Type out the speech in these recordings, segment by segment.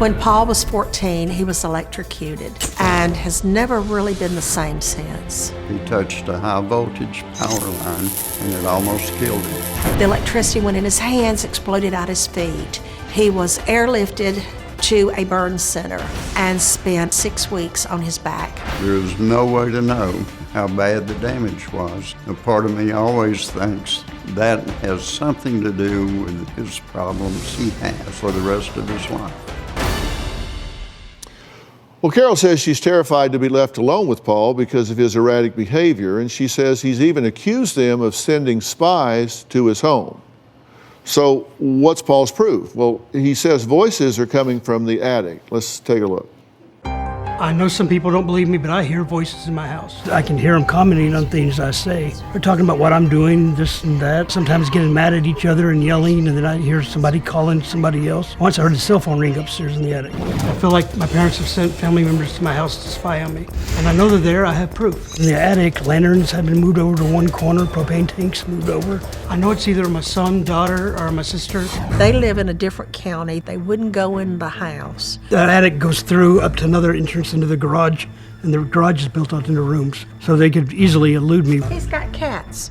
When Paul was 14, he was electrocuted and has never really been the same since. He touched a high voltage power line and it almost killed him. The electricity went in his hands, exploded out his feet. He was airlifted to a burn center and spent 6 weeks on his back. There is no way to know how bad the damage was. A part of me always thinks that has something to do with his problems he has for the rest of his life. Well, Carol says she's terrified to be left alone with Paul because of his erratic behavior, and she says he's even accused them of sending spies to his home. So what's Paul's proof? Well, he says voices are coming from the attic. Let's take a look. I know some people don't believe me, but I hear voices in my house. I can hear them commenting on things I say. They're talking about what I'm doing, this and that, sometimes getting mad at each other and yelling, and then I hear somebody calling somebody else. Once I heard a cell phone ring upstairs in the attic. I feel like my parents have sent family members to my house to spy on me. And I know they're there, I have proof. In the attic, lanterns have been moved over to one corner, propane tanks moved over. I know it's either my son, daughter, or my sister. They live in a different county. They wouldn't go in the house. That attic goes through up to another entrance into the garage, and the garage is built out into rooms, so they could easily elude me. He's got cats.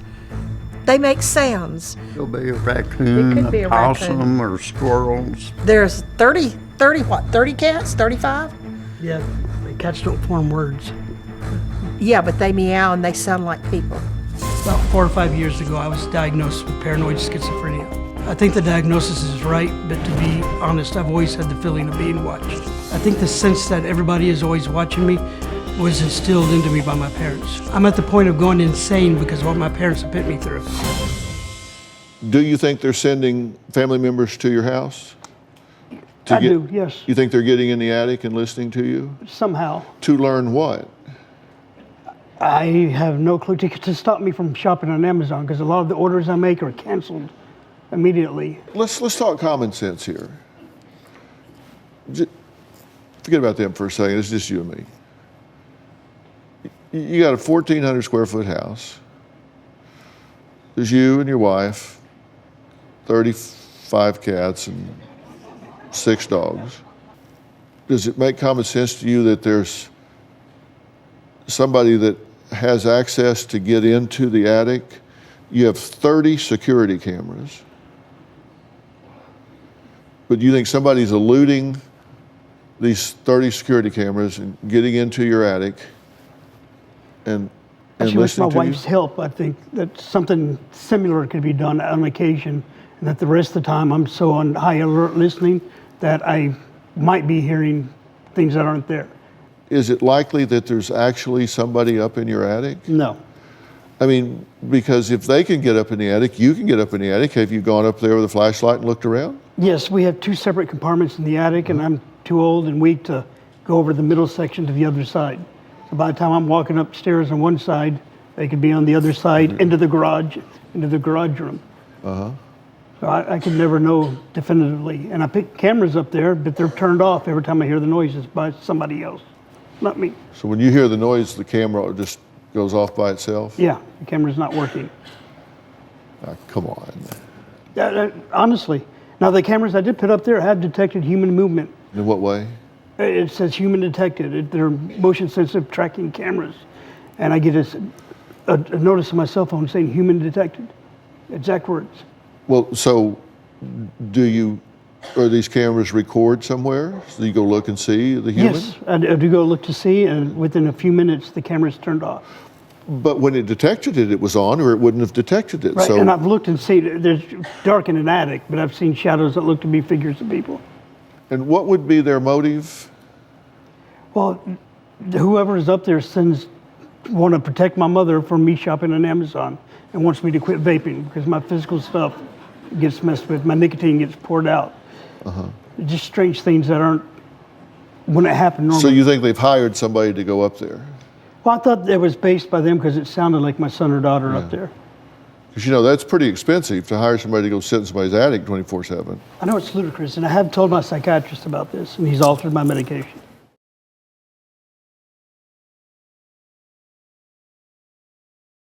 They make sounds. It'll be a raccoon, It could be a possum, raccoon. or squirrels. There's 30 cats, 35? Yeah, the cats don't form words. Yeah, but they meow and they sound like people. About 4 or 5 years ago, I was diagnosed with paranoid schizophrenia. I think the diagnosis is right, but to be honest, I've always had the feeling of being watched. I think the sense that everybody is always watching me was instilled into me by my parents. I'm at the point of going insane because of what my parents have put me through. Do you think they're sending family members to your house? I do, yes. You think they're getting in the attic and listening to you? Somehow. To learn what? I have no clue to stop me from shopping on Amazon because a lot of the orders I make are canceled immediately. Let's talk common sense here. Forget about them for a second. It's just you and me. You got a 1,400 square foot house. There's you and your wife, 35 cats and 6 dogs. Does it make common sense to you that there's somebody that has access to get into the attic? You have 30 security cameras. But you think somebody's eluding these 30 security cameras and getting into your attic and Actually, with my listening to wife's you? help, I think that something similar could be done on occasion, and that the rest of the time I'm so on high alert listening that I might be hearing things that aren't there. Is it likely that there's actually somebody up in your attic? No. I mean, because if they can get up in the attic, you can get up in the attic. Have you gone up there with a flashlight and looked around? Yes, we have 2 separate compartments in the attic, and I'm too old and weak to go over the middle section to the other side. So by the time I'm walking upstairs on one side, they could be on the other side into the garage room. Uh-huh. So I could never know definitively. And I pick cameras up there, but they're turned off every time I hear the noises by somebody else, not me. So when you hear the noise, the camera just goes off by itself? Yeah, the camera's not working. Come on. Honestly. Now the cameras I did put up there have detected human movement. In what way? It says human detected. They're motion sensitive tracking cameras. And I get a notice on my cell phone saying human detected. Exact words. Well, so are these cameras record somewhere? So you go look and see the human? Yes, I do go look to see, and within a few minutes the camera's turned off. But when it detected it, it was on, or it wouldn't have detected it. Right, So, and I've looked and seen, there's dark in an attic, but I've seen shadows that look to be figures of people. and what would be their motive? Well, whoever is up there want to protect my mother from me shopping on Amazon and wants me to quit vaping because my physical stuff gets messed with, my nicotine gets poured out. Just strange things that wouldn't happen normally. So you think they've hired somebody to go up there? Well, I thought it was based by them because it sounded like my son or daughter up there. Because that's pretty expensive to hire somebody to go sit in somebody's attic 24/7. I know it's ludicrous, and I have told my psychiatrist about this, and he's altered my medication.